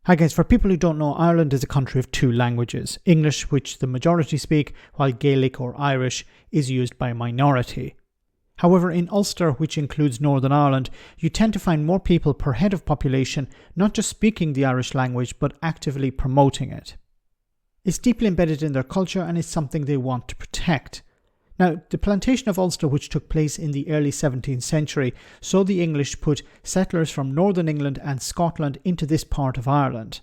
Hi guys, for people who don't know, Ireland is a country of two languages. English, which the majority speak, while Gaelic or Irish is used by a minority. However, in Ulster, which includes Northern Ireland, you tend to find more people per head of population not just speaking the Irish language, but actively promoting it. It's deeply embedded in their culture and is something they want to protect. Now, the plantation of Ulster, which took place in the early 17th century, saw the English put settlers from Northern England and Scotland into this part of Ireland.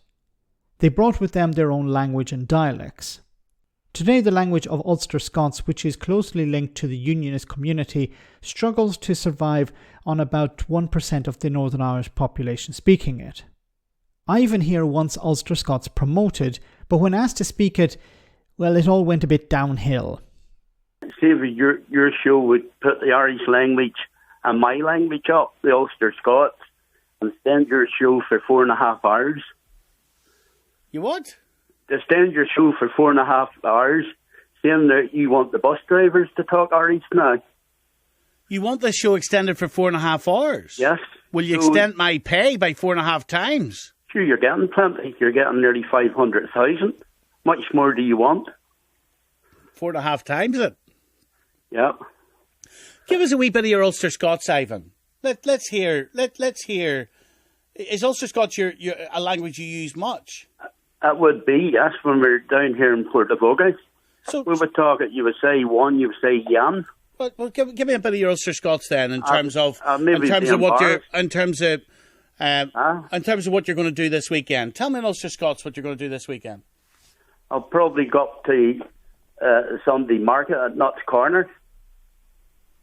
They brought with them their own language and dialects. Today, the language of Ulster Scots, which is closely linked to the Unionist community, struggles to survive on about 1% of the Northern Irish population speaking it. I even hear once Ulster Scots promoted, but when asked to speak it, well, it all went a bit downhill. See if your show would put the Irish language and my language up, the Ulster Scots, and stand your show for 4.5 hours. You what? To stand your show for 4.5 hours, saying that you want the bus drivers to talk Irish now. You want the show extended for 4.5 hours? Yes. Will you extend my pay by 4.5 times? Sure, you're getting plenty. You're getting nearly 500,000. Much more do you want? 4.5 times it? Yeah. Give us a wee bit of your Ulster Scots, Ivan. Let's hear. Let's hear. Is Ulster Scots a language you use much? It would be, yes, when we're down here in Portavogie. So we would talk it, you would say one, you would say yan. Well, give me a bit of your Ulster Scots then, in terms of what you're going to do this weekend. Tell me in Ulster Scots what you're going to do this weekend. I'll probably go up to Sunday market at Nuts Corner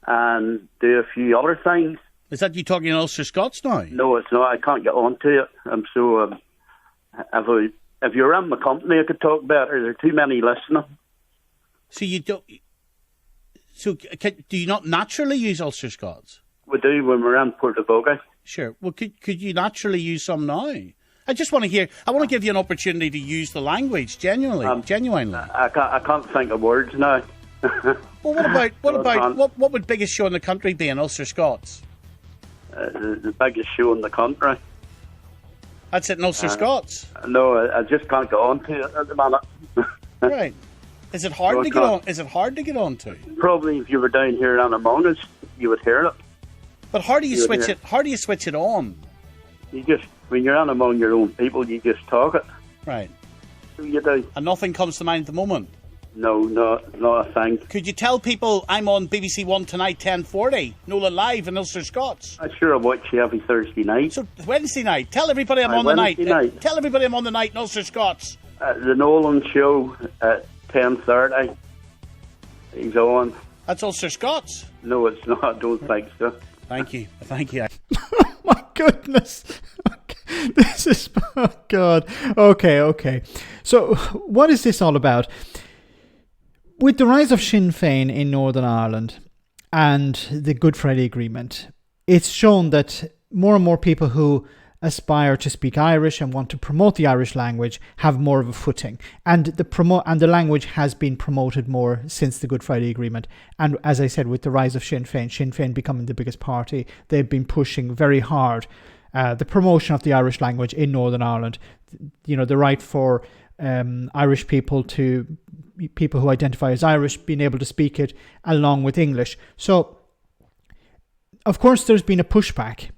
and do a few other things. Is that you talking in Ulster Scots now? No, it's not. I can't get on to it. I'm so... if you're in my company, I could talk better. There are too many listening. So you don't... So do you not naturally use Ulster Scots? We do when we're in Portavogie. Sure. Well, could you naturally use some now? I just want to hear... I want to give you an opportunity to use the language, genuinely. I can't think of words now. Well, what would biggest show in the country be in Ulster Scots? The biggest show in the country. That's it in Ulster Scots? No, I just can't get on to it at the minute. Right. Is it hard to get on? Is it hard to get on to? Probably if you were down here in among us, you would hear it. But how do you switch it? How do you switch it on? You just, when you're in among your own people, you just talk it. Right. So you do. And nothing comes to mind at the moment? No, not a thing. Could you tell people I'm on BBC One tonight, 10:40, Nolan Live in Ulster Scots? I sure watch you every Thursday night. So Wednesday night. Tell everybody I'm on the night. Tell everybody I'm on the night in Ulster Scots. The Nolan Show at 10:30. He's on. That's Ulster Scots? No, it's not. I don't think so. Thank you. Oh my goodness. This is... Oh God. Okay. So what is this all about? With the rise of Sinn Féin in Northern Ireland and the Good Friday Agreement, it's shown that more and more people who aspire to speak Irish and want to promote the Irish language have more of a footing. And the language has been promoted more since the Good Friday Agreement. And as I said, with the rise of Sinn Féin becoming the biggest party, they've been pushing very hard the promotion of the Irish language in Northern Ireland. You know, the right for Irish people who identify as Irish being able to speak it along with English. So, of course, there's been a pushback,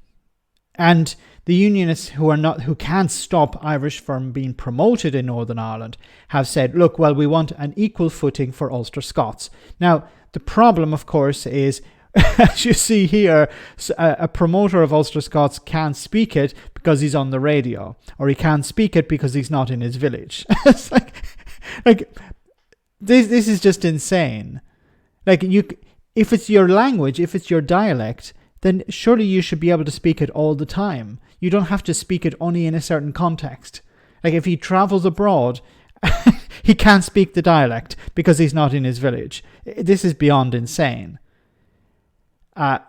and the Unionists who can't stop Irish from being promoted in Northern Ireland have said, look, well, we want an equal footing for Ulster Scots. Now, the problem, of course, is, as you see here, a promoter of Ulster Scots can't speak it because he's on the radio, or he can't speak it because he's not in his village. It's like this is just insane. Like, if it's your language, if it's your dialect, then surely you should be able to speak it all the time. You don't have to speak it only in a certain context. Like, if he travels abroad, he can't speak the dialect because he's not in his village. This is beyond insane. I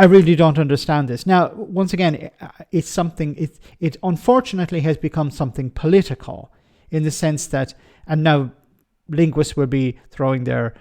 really don't understand this. Now, once again, it's something, it unfortunately has become something political, in the sense that, and now linguists will be throwing their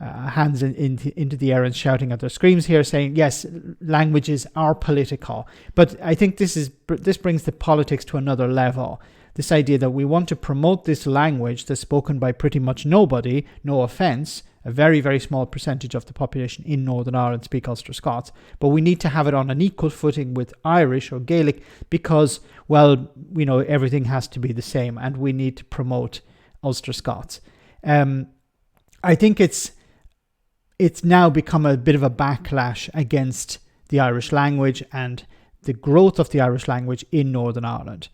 hands into the air and shouting at their screens here, saying, yes, languages are political. But I think this brings the politics to another level. This idea that we want to promote this language that's spoken by pretty much nobody, no offence, a very, very small percentage of the population in Northern Ireland speak Ulster Scots, but we need to have it on an equal footing with Irish or Gaelic because, well, everything has to be the same and we need to promote Ulster Scots. I think it's now become a bit of a backlash against the Irish language and the growth of the Irish language in Northern Ireland.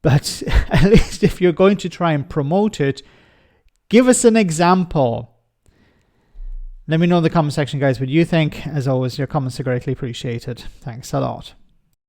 But at least if you're going to try and promote it, give us an example. Let me know in the comment section, guys, what you think. As always, your comments are greatly appreciated. Thanks a lot.